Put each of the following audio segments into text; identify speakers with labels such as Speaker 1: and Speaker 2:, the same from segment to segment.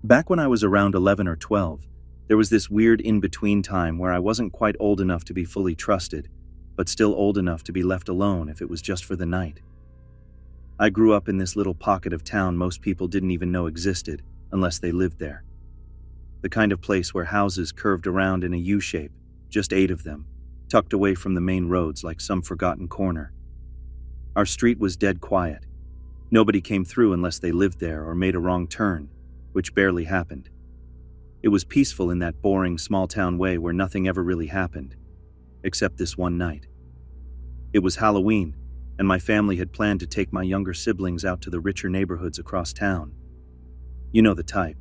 Speaker 1: Back when I was around 11 or 12, there was this weird in-between time where I wasn't quite old enough to be fully trusted, but still old enough to be left alone if it was just for the night. I grew up in this little pocket of town most people didn't even know existed unless they lived there. The kind of place where houses curved around in a U-shape, just 8 of them, tucked away from the main roads like some forgotten corner. Our street was dead quiet. Nobody came through unless they lived there or made a wrong turn, which barely happened. It was peaceful in that boring small-town way where nothing ever really happened, except this one night. It was Halloween, and my family had planned to take my younger siblings out to the richer neighborhoods across town. You know the type.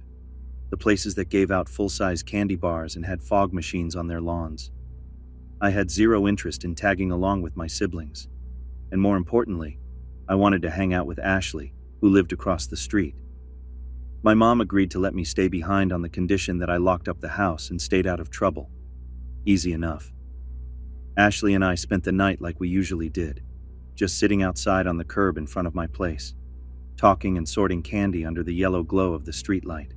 Speaker 1: The places that gave out full-size candy bars and had fog machines on their lawns. I had zero interest in tagging along with my siblings, and more importantly, I wanted to hang out with Ashley, who lived across the street. My mom agreed to let me stay behind on the condition that I locked up the house and stayed out of trouble. Easy enough. Ashley and I spent the night like we usually did, just sitting outside on the curb in front of my place, talking and sorting candy under the yellow glow of the streetlight.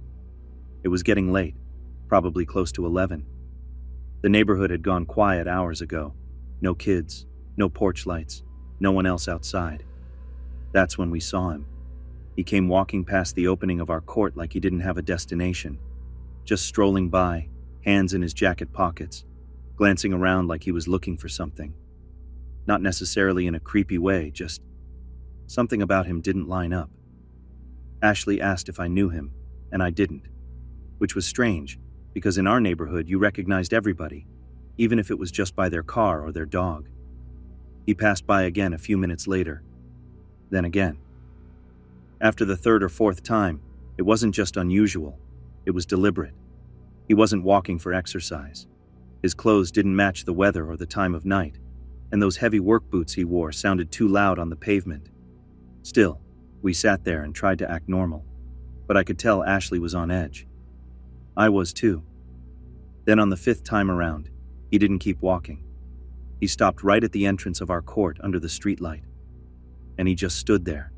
Speaker 1: It was getting late, probably close to 11. The neighborhood had gone quiet hours ago. No kids, no porch lights, no one else outside. That's when we saw him. He came walking past the opening of our court like he didn't have a destination, just strolling by, hands in his jacket pockets, glancing around like he was looking for something. Not necessarily in a creepy way, just something about him didn't line up. Ashley asked if I knew him, and I didn't, which was strange, because in our neighborhood you recognized everybody, even if it was just by their car or their dog. He passed by again a few minutes later, then again. After the 3rd or 4th time, it wasn't just unusual, it was deliberate. He wasn't walking for exercise. His clothes didn't match the weather or the time of night, and those heavy work boots he wore sounded too loud on the pavement. Still, we sat there and tried to act normal, but I could tell Ashley was on edge. I was too. Then on the 5th time around, he didn't keep walking. He stopped right at the entrance of our court under the streetlight, and he just stood there,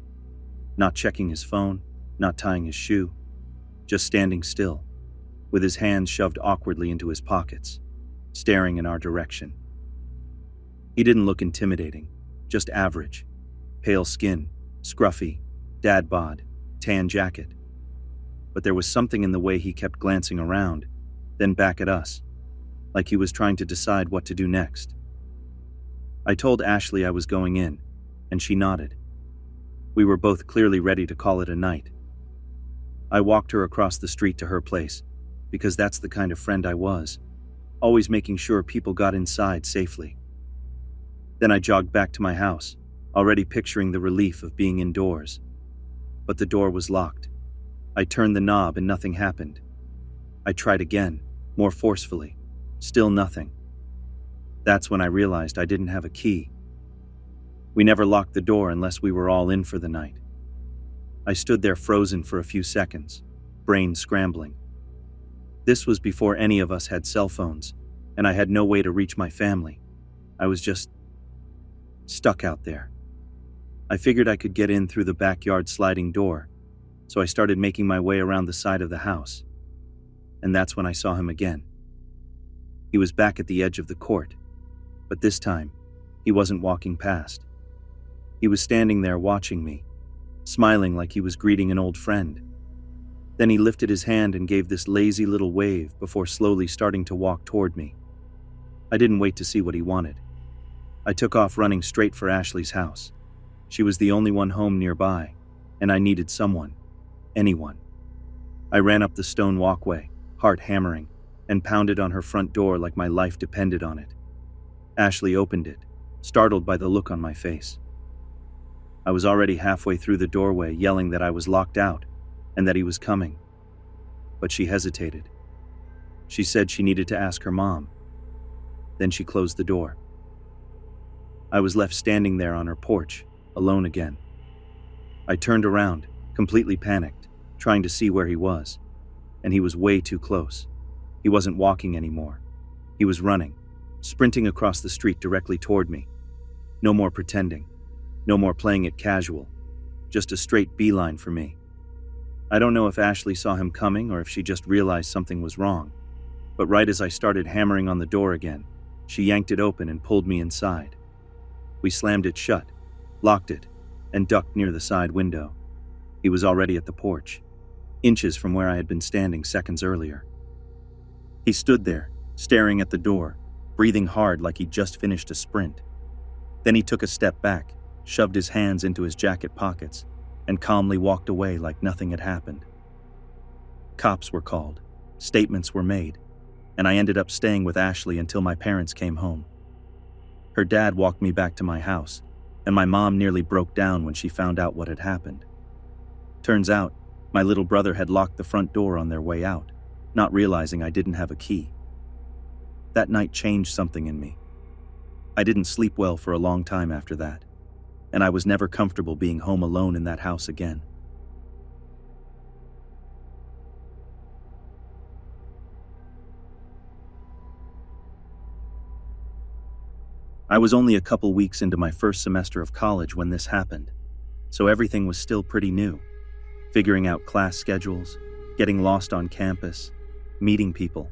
Speaker 1: not checking his phone, not tying his shoe, just standing still, with his hands shoved awkwardly into his pockets, staring in our direction. He didn't look intimidating, just average. Pale skin, scruffy, dad bod, tan jacket. But there was something in the way he kept glancing around, then back at us, like he was trying to decide what to do next. I told Ashley I was going in, and she nodded. We were both clearly ready to call it a night. I walked her across the street to her place, because that's the kind of friend I was, always making sure people got inside safely. Then I jogged back to my house, already picturing the relief of being indoors. But the door was locked. I turned the knob and nothing happened. I tried again, more forcefully. Still nothing. That's when I realized I didn't have a key. We never locked the door unless we were all in for the night. I stood there frozen for a few seconds, brain scrambling. This was before any of us had cell phones, and I had no way to reach my family. I was just stuck out there. I figured I could get in through the backyard sliding door, so I started making my way around the side of the house. And that's when I saw him again. He was back at the edge of the court, but this time, he wasn't walking past. He was standing there watching me, smiling like he was greeting an old friend. Then he lifted his hand and gave this lazy little wave before slowly starting to walk toward me. I didn't wait to see what he wanted. I took off running straight for Ashley's house. She was the only one home nearby, and I needed someone, anyone. I ran up the stone walkway, heart hammering, and pounded on her front door like my life depended on it. Ashley opened it, startled by the look on my face. I was already halfway through the doorway, yelling that I was locked out and that he was coming. But she hesitated. She said she needed to ask her mom. Then she closed the door. I was left standing there on her porch, alone again. I turned around, completely panicked, trying to see where he was, and he was way too close. He wasn't walking anymore. He was running, sprinting across the street directly toward me. No more pretending. No more playing it casual. Just a straight beeline for me. I don't know if Ashley saw him coming or if she just realized something was wrong, but right as I started hammering on the door again, she yanked it open and pulled me inside. We slammed it shut, locked it, and ducked near the side window. He was already at the porch, inches from where I had been standing seconds earlier. He stood there, staring at the door, breathing hard like he'd just finished a sprint. Then he took a step back, shoved his hands into his jacket pockets, and calmly walked away like nothing had happened. Cops were called, statements were made, and I ended up staying with Ashley until my parents came home. Her dad walked me back to my house, and my mom nearly broke down when she found out what had happened. Turns out, my little brother had locked the front door on their way out, not realizing I didn't have a key. That night changed something in me. I didn't sleep well for a long time after that, and I was never comfortable being home alone in that house again. I was only a couple weeks into my first semester of college when this happened, so everything was still pretty new. Figuring out class schedules, getting lost on campus, meeting people.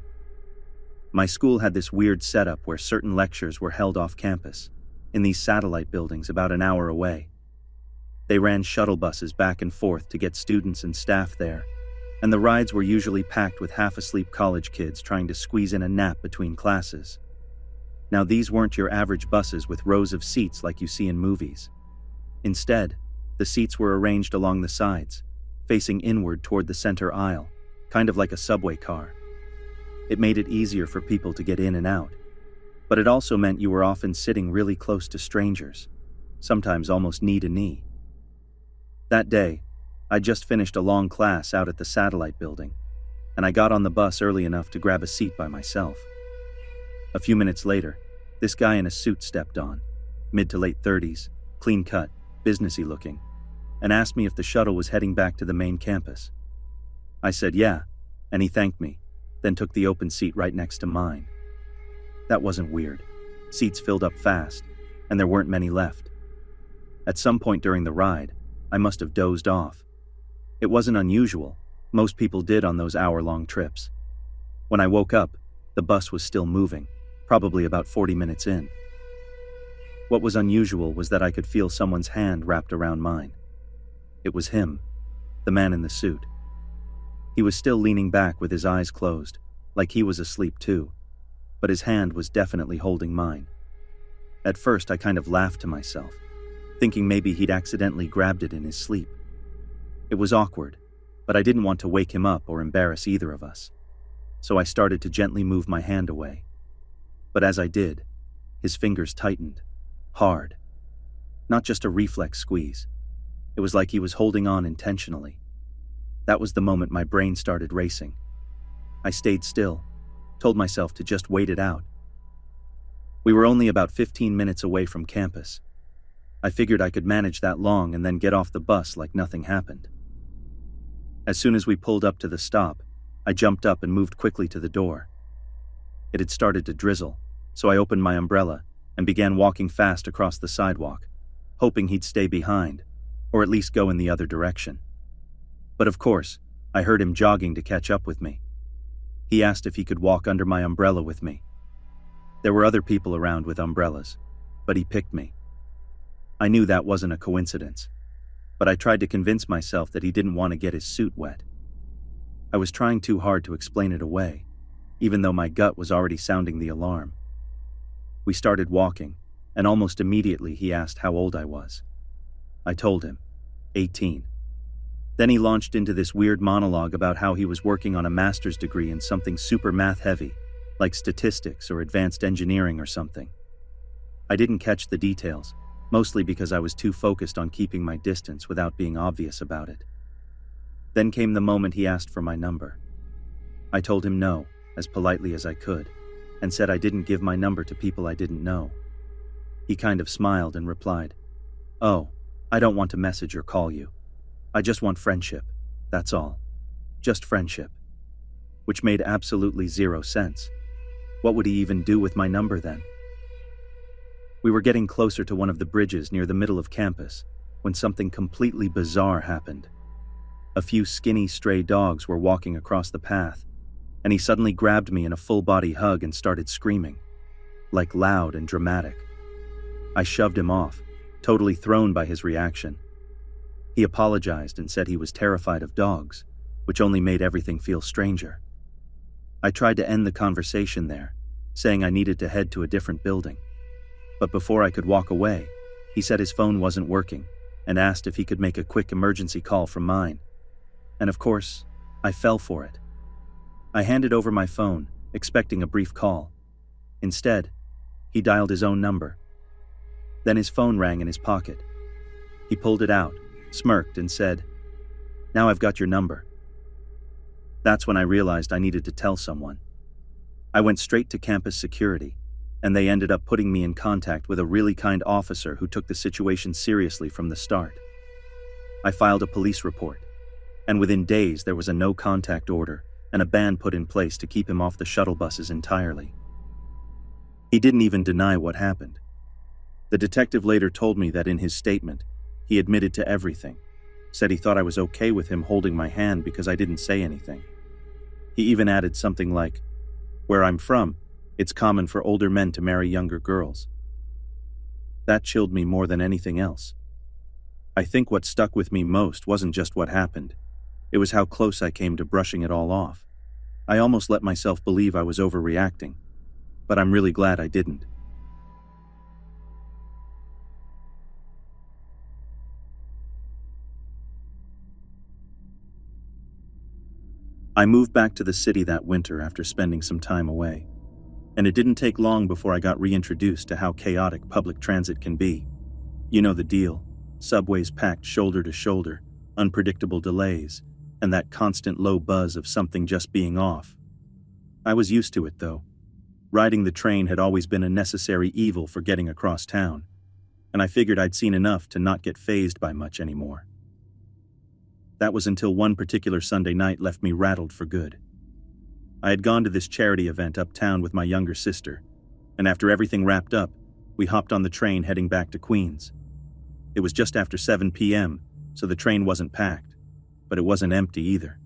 Speaker 1: My school had this weird setup where certain lectures were held off campus, in these satellite buildings about an hour away. They ran shuttle buses back and forth to get students and staff there, and the rides were usually packed with half-asleep college kids trying to squeeze in a nap between classes. Now, these weren't your average buses with rows of seats like you see in movies. Instead, the seats were arranged along the sides, facing inward toward the center aisle, kind of like a subway car. It made it easier for people to get in and out, but it also meant you were often sitting really close to strangers, sometimes almost knee to knee. That day, I just finished a long class out at the satellite building, and I got on the bus early enough to grab a seat by myself. A few minutes later, this guy in a suit stepped on, mid to late 30s, clean cut, businessy looking, and asked me if the shuttle was heading back to the main campus. I said yeah, and he thanked me, then took the open seat right next to mine. That wasn't weird. Seats filled up fast, and there weren't many left. At some point during the ride, I must have dozed off. It wasn't unusual. Most people did on those hour-long trips. When I woke up, the bus was still moving, probably about 40 minutes in. What was unusual was that I could feel someone's hand wrapped around mine. It was him, the man in the suit. He was still leaning back with his eyes closed, like he was asleep too, but his hand was definitely holding mine. At first, I kind of laughed to myself, thinking maybe he'd accidentally grabbed it in his sleep. It was awkward, but I didn't want to wake him up or embarrass either of us, so I started to gently move my hand away. But as I did, his fingers tightened, hard. Not just a reflex squeeze. It was like he was holding on intentionally. That was the moment my brain started racing. I stayed still, told myself to just wait it out. We were only about 15 minutes away from campus. I figured I could manage that long and then get off the bus like nothing happened. As soon as we pulled up to the stop, I jumped up and moved quickly to the door. It had started to drizzle, so I opened my umbrella and began walking fast across the sidewalk, hoping he'd stay behind, or at least go in the other direction. But of course, I heard him jogging to catch up with me. He asked if he could walk under my umbrella with me. There were other people around with umbrellas, but he picked me. I knew that wasn't a coincidence, but I tried to convince myself that he didn't want to get his suit wet. I was trying too hard to explain it away, even though my gut was already sounding the alarm. We started walking, and almost immediately he asked how old I was. I told him, 18. Then he launched into this weird monologue about how he was working on a master's degree in something super math-heavy, like statistics or advanced engineering or something. I didn't catch the details, mostly because I was too focused on keeping my distance without being obvious about it. Then came the moment he asked for my number. I told him no, as politely as I could, and said I didn't give my number to people I didn't know. He kind of smiled and replied, "Oh, I don't want to message or call you. I just want friendship, that's all. Just friendship." Which made absolutely zero sense. What would he even do with my number then? We were getting closer to one of the bridges near the middle of campus when something completely bizarre happened. A few skinny stray dogs were walking across the path, and he suddenly grabbed me in a full-body hug and started screaming, like loud and dramatic. I shoved him off, totally thrown by his reaction. He apologized and said he was terrified of dogs, which only made everything feel stranger. I tried to end the conversation there, saying I needed to head to a different building. But before I could walk away, he said his phone wasn't working and asked if he could make a quick emergency call from mine. And of course, I fell for it. I handed over my phone, expecting a brief call. Instead, he dialed his own number. Then his phone rang in his pocket. He pulled it out, smirked, and said, "Now I've got your number." That's when I realized I needed to tell someone. I went straight to campus security, and they ended up putting me in contact with a really kind officer who took the situation seriously from the start. I filed a police report, and within days there was a no-contact order and a ban put in place to keep him off the shuttle buses entirely. He didn't even deny what happened. The detective later told me that in his statement, he admitted to everything, said he thought I was okay with him holding my hand because I didn't say anything. He even added something like, "Where I'm from, it's common for older men to marry younger girls." That chilled me more than anything else. I think what stuck with me most wasn't just what happened. It was how close I came to brushing it all off. I almost let myself believe I was overreacting, but I'm really glad I didn't. I moved back to the city that winter after spending some time away, and it didn't take long before I got reintroduced to how chaotic public transit can be. You know the deal: subways packed shoulder to shoulder, unpredictable delays, and that constant low buzz of something just being off. I was used to it, though. Riding the train had always been a necessary evil for getting across town, and I figured I'd seen enough to not get fazed by much anymore. That was until one particular Sunday night left me rattled for good. I had gone to this charity event uptown with my younger sister, and after everything wrapped up, we hopped on the train heading back to Queens. It was just after 7 p.m., so the train wasn't packed, but it wasn't empty either.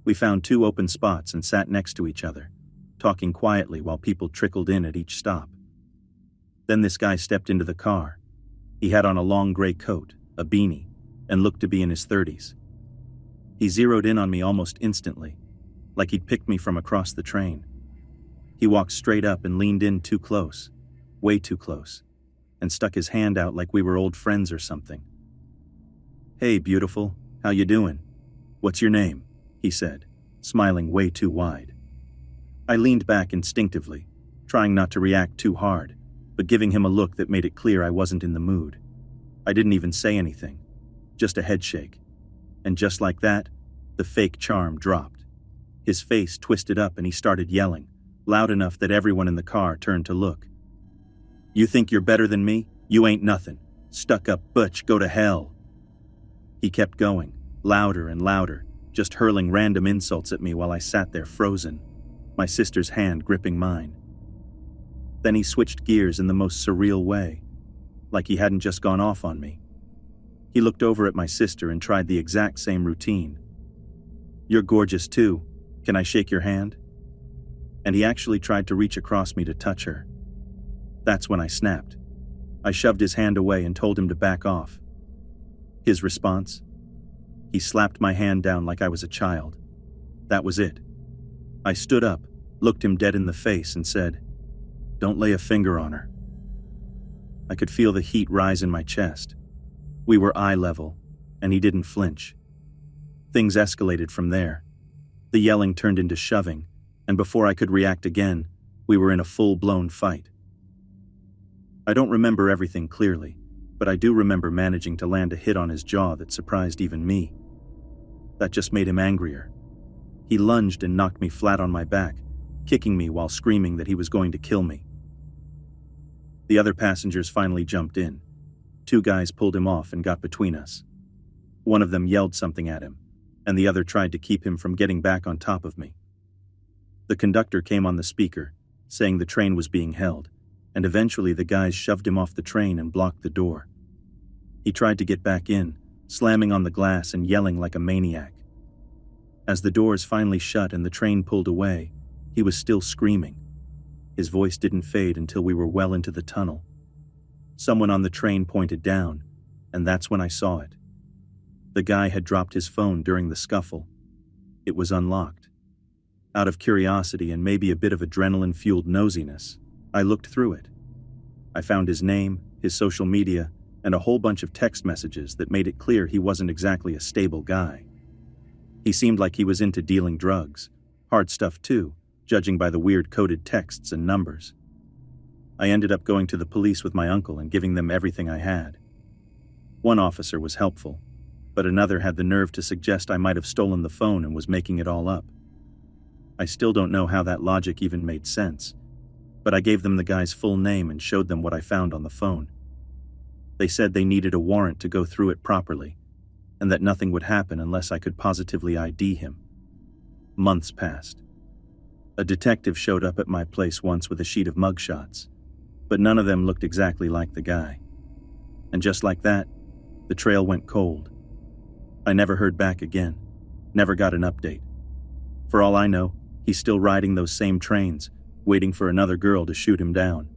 Speaker 1: We found 2 open spots and sat next to each other, talking quietly while people trickled in at each stop. Then this guy stepped into the car. He had on a long gray coat, a beanie, and looked to be in his 30s. He zeroed in on me almost instantly, like he'd picked me from across the train. He walked straight up and leaned in too close, way too close, and stuck his hand out like we were old friends or something. "Hey, beautiful, how you doing? What's your name?" he said, smiling way too wide. I leaned back instinctively, trying not to react too hard, but giving him a look that made it clear I wasn't in the mood. I didn't even say anything, just a headshake. And just like that, the fake charm dropped. His face twisted up and he started yelling, loud enough that everyone in the car turned to look. "You think you're better than me? You ain't nothing. Stuck-up butch, go to hell." He kept going, louder and louder, just hurling random insults at me while I sat there frozen, my sister's hand gripping mine. Then he switched gears in the most surreal way, like he hadn't just gone off on me. He looked over at my sister and tried the exact same routine. "You're gorgeous too. Can I shake your hand?" And he actually tried to reach across me to touch her. That's when I snapped. I shoved his hand away and told him to back off. His response? He slapped my hand down like I was a child. That was it. I stood up, looked him dead in the face, and said, "Don't lay a finger on her." I could feel the heat rise in my chest. We were eye level, and he didn't flinch. Things escalated from there. The yelling turned into shoving, and before I could react again, we were in a full-blown fight. I don't remember everything clearly, but I do remember managing to land a hit on his jaw that surprised even me. That just made him angrier. He lunged and knocked me flat on my back, kicking me while screaming that he was going to kill me. The other passengers finally jumped in. 2 guys pulled him off and got between us. One of them yelled something at him, and the other tried to keep him from getting back on top of me. The conductor came on the speaker, saying the train was being held, and eventually the guys shoved him off the train and blocked the door. He tried to get back in, slamming on the glass and yelling like a maniac. As the doors finally shut and the train pulled away, he was still screaming. His voice didn't fade until we were well into the tunnel. Someone on the train pointed down, and that's when I saw it. The guy had dropped his phone during the scuffle. It was unlocked. Out of curiosity and maybe a bit of adrenaline-fueled nosiness, I looked through it. I found his name, his social media, and a whole bunch of text messages that made it clear he wasn't exactly a stable guy. He seemed like he was into dealing drugs, hard stuff too, judging by the weird coded texts and numbers. I ended up going to the police with my uncle and giving them everything I had. One officer was helpful, but another had the nerve to suggest I might have stolen the phone and was making it all up. I still don't know how that logic even made sense, but I gave them the guy's full name and showed them what I found on the phone. They said they needed a warrant to go through it properly, and that nothing would happen unless I could positively ID him. Months passed. A detective showed up at my place once with a sheet of mugshots, but none of them looked exactly like the guy. And just like that, the trail went cold. I never heard back again, never got an update. For all I know, he's still riding those same trains, waiting for another girl to shoot him down.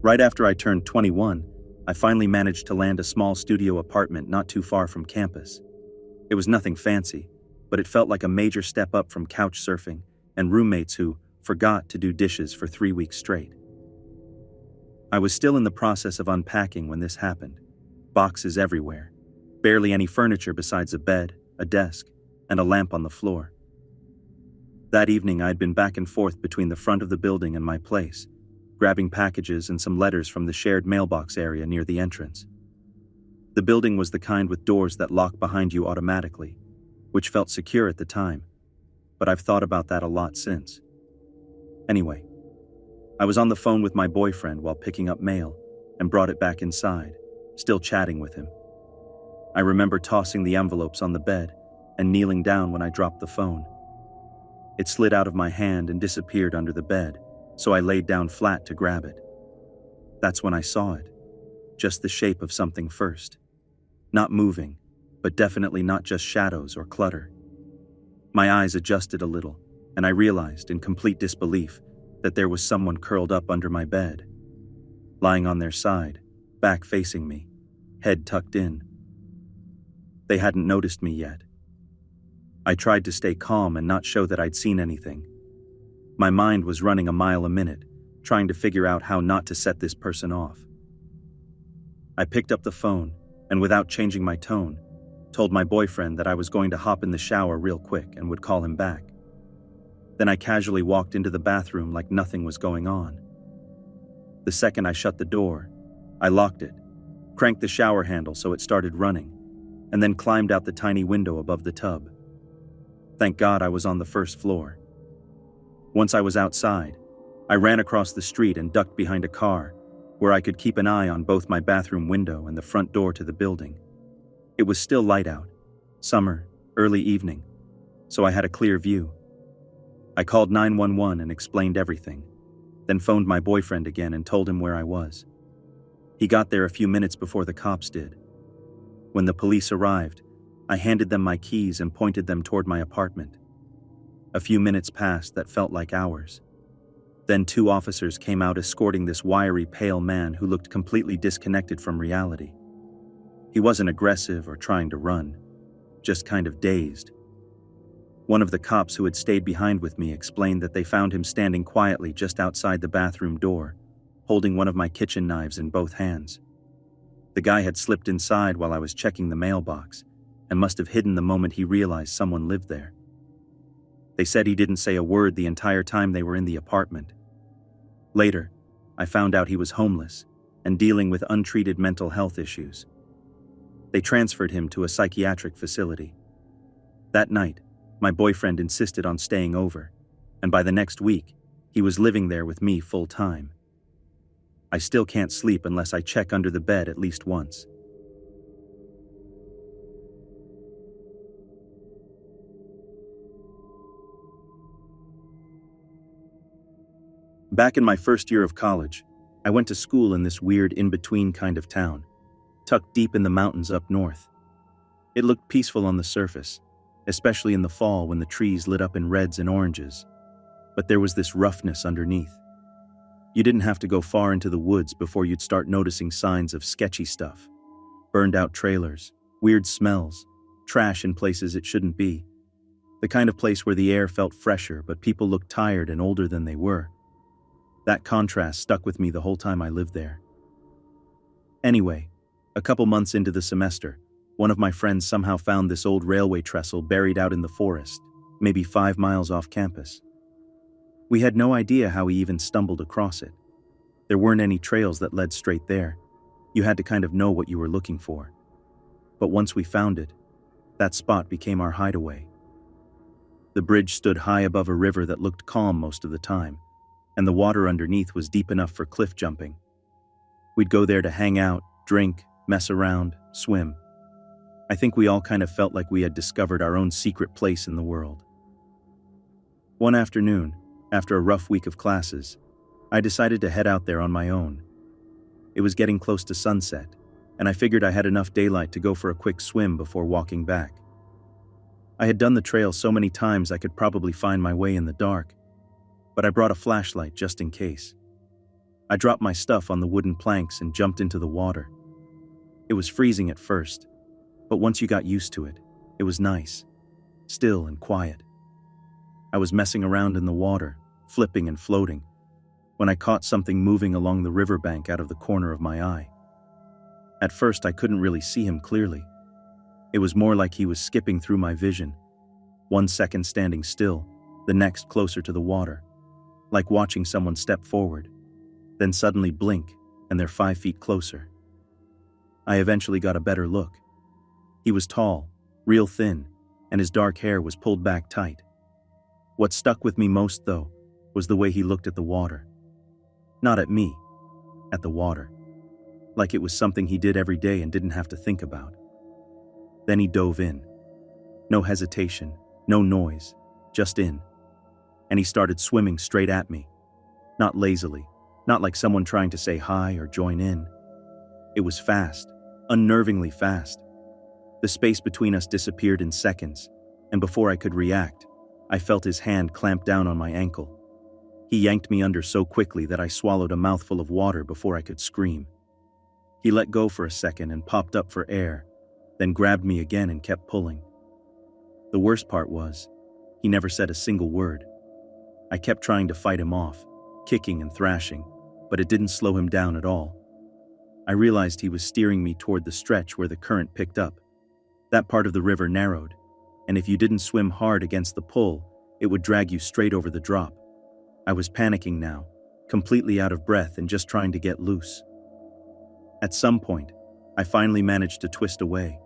Speaker 1: Right after I turned 21, I finally managed to land a small studio apartment not too far from campus. It was nothing fancy, but it felt like a major step up from couch surfing and roommates who forgot to do dishes for 3 weeks straight. I was still in the process of unpacking when this happened. Boxes everywhere. Barely any furniture besides a bed, a desk, and a lamp on the floor. That evening I'd been back and forth between the front of the building and my place, grabbing packages and some letters from the shared mailbox area near the entrance. The building was the kind with doors that lock behind you automatically, which felt secure at the time, but I've thought about that a lot since. Anyway, I was on the phone with my boyfriend while picking up mail and brought it back inside, still chatting with him. I remember tossing the envelopes on the bed and kneeling down when I dropped the phone. It slid out of my hand and disappeared under the bed, so I laid down flat to grab it. That's when I saw it, just the shape of something first. Not moving, but definitely not just shadows or clutter. My eyes adjusted a little, and I realized, in complete disbelief, that there was someone curled up under my bed, lying on their side, back facing me, head tucked in. They hadn't noticed me yet. I tried to stay calm and not show that I'd seen anything. My mind was running a mile a minute, trying to figure out how not to set this person off. I picked up the phone, and without changing my tone, told my boyfriend that I was going to hop in the shower real quick and would call him back. Then I casually walked into the bathroom like nothing was going on. The second I shut the door, I locked it, cranked the shower handle so it started running, and then climbed out the tiny window above the tub. Thank God I was on the first floor. Once I was outside, I ran across the street and ducked behind a car, where I could keep an eye on both my bathroom window and the front door to the building. It was still light out, summer, early evening, so I had a clear view. I called 911 and explained everything, then phoned my boyfriend again and told him where I was. He got there a few minutes before the cops did. When the police arrived, I handed them my keys and pointed them toward my apartment. A few minutes passed that felt like hours. Then 2 officers came out escorting this wiry, pale man who looked completely disconnected from reality. He wasn't aggressive or trying to run, just kind of dazed. One of the cops who had stayed behind with me explained that they found him standing quietly just outside the bathroom door, holding one of my kitchen knives in both hands. The guy had slipped inside while I was checking the mailbox and must have hidden the moment he realized someone lived there. They said he didn't say a word the entire time they were in the apartment. Later, I found out he was homeless and dealing with untreated mental health issues. They transferred him to a psychiatric facility. That night, my boyfriend insisted on staying over, and by the next week, he was living there with me full time. I still can't sleep unless I check under the bed at least once. Back in my first year of college, I went to school in this weird in-between kind of town, tucked deep in the mountains up north. It looked peaceful on the surface, especially in the fall when the trees lit up in reds and oranges. But there was this roughness underneath. You didn't have to go far into the woods before you'd start noticing signs of sketchy stuff. Burned out trailers, weird smells, trash in places it shouldn't be. The kind of place where the air felt fresher but people looked tired and older than they were. That contrast stuck with me the whole time I lived there. Anyway, a couple months into the semester, one of my friends somehow found this old railway trestle buried out in the forest, maybe 5 miles off campus. We had no idea how he even stumbled across it. There weren't any trails that led straight there. You had to kind of know what you were looking for. But once we found it, that spot became our hideaway. The bridge stood high above a river that looked calm most of the time, and the water underneath was deep enough for cliff jumping. We'd go there to hang out, drink, mess around, swim. I think we all kind of felt like we had discovered our own secret place in the world. One afternoon, after a rough week of classes, I decided to head out there on my own. It was getting close to sunset, and I figured I had enough daylight to go for a quick swim before walking back. I had done the trail so many times I could probably find my way in the dark, but I brought a flashlight just in case. I dropped my stuff on the wooden planks and jumped into the water. It was freezing at first, but once you got used to it, it was nice, still and quiet. I was messing around in the water, flipping and floating, when I caught something moving along the riverbank out of the corner of my eye. At first, I couldn't really see him clearly. It was more like he was skipping through my vision, 1 second standing still, the next closer to the water, like watching someone step forward, then suddenly blink, and they're 5 feet closer. I eventually got a better look. He was tall, real thin, and his dark hair was pulled back tight. What stuck with me most, though, was the way he looked at the water. Not at me, at the water. Like it was something he did every day and didn't have to think about. Then he dove in. No hesitation, no noise, just in. And he started swimming straight at me. Not lazily, not like someone trying to say hi or join in. It was fast, unnervingly fast. The space between us disappeared in seconds, and before I could react, I felt his hand clamp down on my ankle. He yanked me under so quickly that I swallowed a mouthful of water before I could scream. He let go for a second and popped up for air, then grabbed me again and kept pulling. The worst part was, he never said a single word. I kept trying to fight him off, kicking and thrashing, but it didn't slow him down at all. I realized he was steering me toward the stretch where the current picked up. That part of the river narrowed, and if you didn't swim hard against the pull, it would drag you straight over the drop. I was panicking now, completely out of breath and just trying to get loose. At some point, I finally managed to twist away,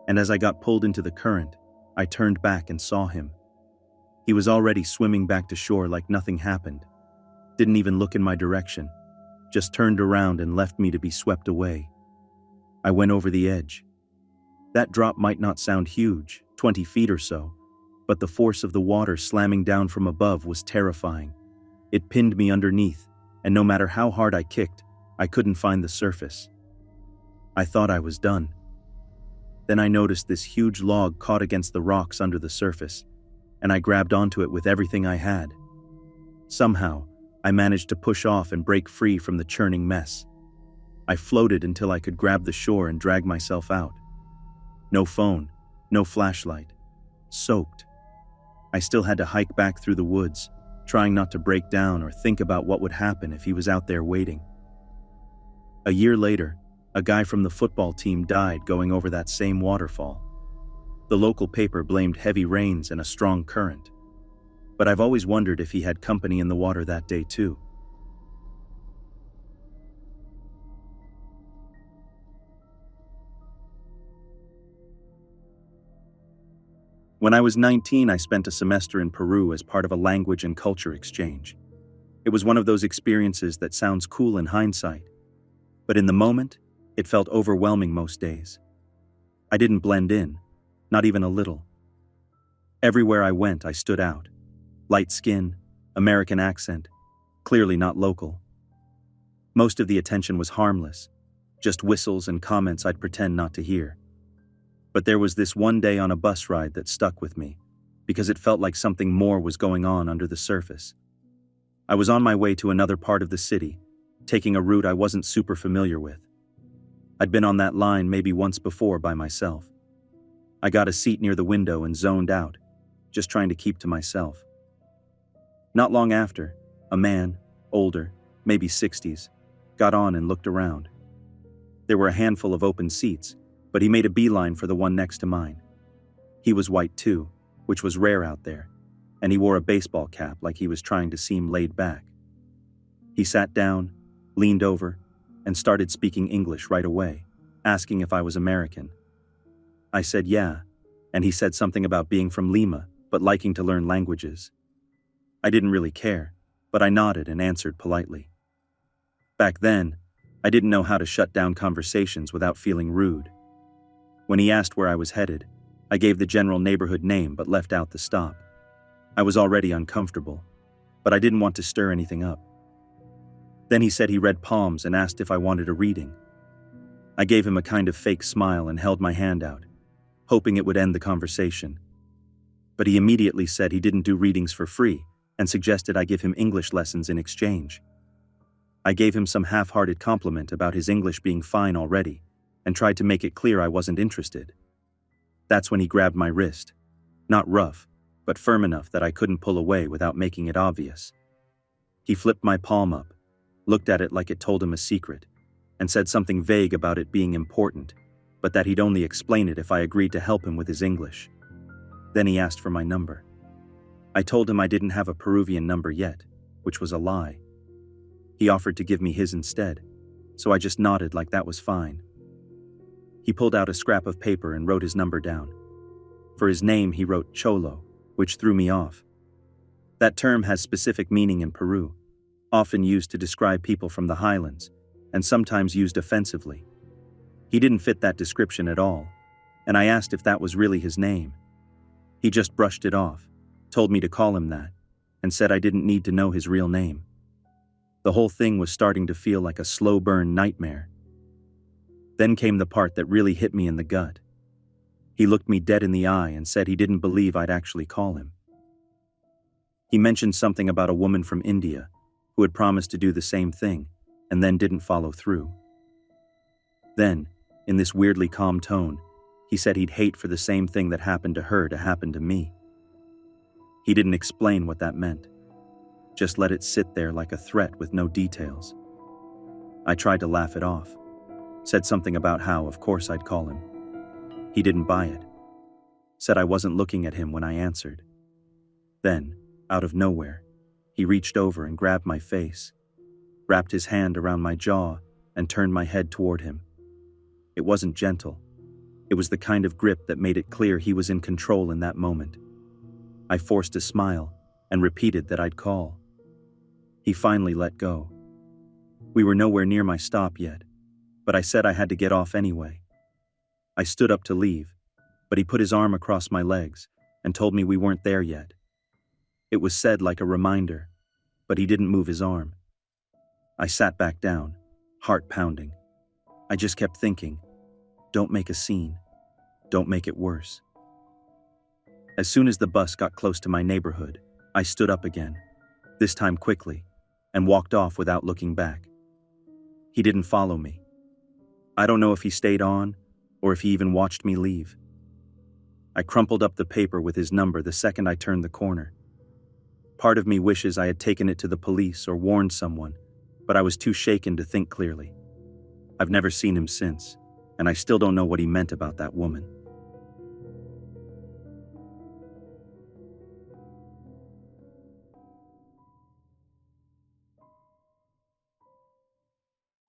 Speaker 1: and as I got pulled into the current, I turned back and saw him. He was already swimming back to shore like nothing happened. Didn't even look in my direction, just turned around and left me to be swept away. I went over the edge. That drop might not sound huge, 20 feet or so, but the force of the water slamming down from above was terrifying. It pinned me underneath, and no matter how hard I kicked, I couldn't find the surface. I thought I was done. Then I noticed this huge log caught against the rocks under the surface, and I grabbed onto it with everything I had. Somehow, I managed to push off and break free from the churning mess. I floated until I could grab the shore and drag myself out. No phone, no flashlight. Soaked. I still had to hike back through the woods, trying not to break down or think about what would happen if he was out there waiting. A year later, a guy from the football team died going over that same waterfall. The local paper blamed heavy rains and a strong current. But I've always wondered if he had company in the water that day too. When I was 19, I spent a semester in Peru as part of a language and culture exchange. It was one of those experiences that sounds cool in hindsight, but in the moment, it felt overwhelming most days. I didn't blend in, not even a little. Everywhere I went, I stood out. Light skin, American accent, clearly not local. Most of the attention was harmless, just whistles and comments I'd pretend not to hear. But there was this one day on a bus ride that stuck with me, because it felt like something more was going on under the surface. I was on my way to another part of the city, taking a route I wasn't super familiar with. I'd been on that line maybe once before by myself. I got a seat near the window and zoned out, just trying to keep to myself. Not long after, a man, older, maybe 60s, got on and looked around. There were a handful of open seats, but he made a beeline for the one next to mine. He was white too, which was rare out there, and he wore a baseball cap like he was trying to seem laid back. He sat down, leaned over, and started speaking English right away, asking if I was American. I said yeah, and he said something about being from Lima, but liking to learn languages. I didn't really care, but I nodded and answered politely. Back then, I didn't know how to shut down conversations without feeling rude. When he asked where I was headed, I gave the general neighborhood name but left out the stop. I was already uncomfortable, but I didn't want to stir anything up. Then he said he read palms and asked if I wanted a reading. I gave him a kind of fake smile and held my hand out, hoping it would end the conversation. But he immediately said he didn't do readings for free and suggested I give him English lessons in exchange. I gave him some half-hearted compliment about his English being fine already and tried to make it clear I wasn't interested. That's when he grabbed my wrist, not rough, but firm enough that I couldn't pull away without making it obvious. He flipped my palm up, looked at it like it told him a secret, and said something vague about it being important, but that he'd only explain it if I agreed to help him with his English. Then he asked for my number. I told him I didn't have a Peruvian number yet, which was a lie. He offered to give me his instead, so I just nodded like that was fine. He pulled out a scrap of paper and wrote his number down. For his name, he wrote Cholo, which threw me off. That term has specific meaning in Peru, often used to describe people from the highlands, and sometimes used offensively. He didn't fit that description at all, and I asked if that was really his name. He just brushed it off, told me to call him that, and said I didn't need to know his real name. The whole thing was starting to feel like a slow burn nightmare. Then came the part that really hit me in the gut. He looked me dead in the eye and said he didn't believe I'd actually call him. He mentioned something about a woman from India who had promised to do the same thing and then didn't follow through. Then, in this weirdly calm tone, he said he'd hate for the same thing that happened to her to happen to me. He didn't explain what that meant, just let it sit there like a threat with no details. I tried to laugh it off, said something about how, of course, I'd call him. He didn't buy it, said I wasn't looking at him when I answered. Then, out of nowhere, he reached over and grabbed my face, wrapped his hand around my jaw, and turned my head toward him. It wasn't gentle. It was the kind of grip that made it clear he was in control in that moment. I forced a smile and repeated that I'd call. He finally let go. We were nowhere near my stop yet, but I said I had to get off anyway. I stood up to leave, but he put his arm across my legs and told me we weren't there yet. It was said like a reminder, but he didn't move his arm. I sat back down, heart pounding. I just kept thinking, don't make a scene. Don't make it worse. As soon as the bus got close to my neighborhood, I stood up again, this time quickly, and walked off without looking back. He didn't follow me. I don't know if he stayed on or if he even watched me leave. I crumpled up the paper with his number the second I turned the corner. Part of me wishes I had taken it to the police or warned someone, but I was too shaken to think clearly. I've never seen him since, and I still don't know what he meant about that woman.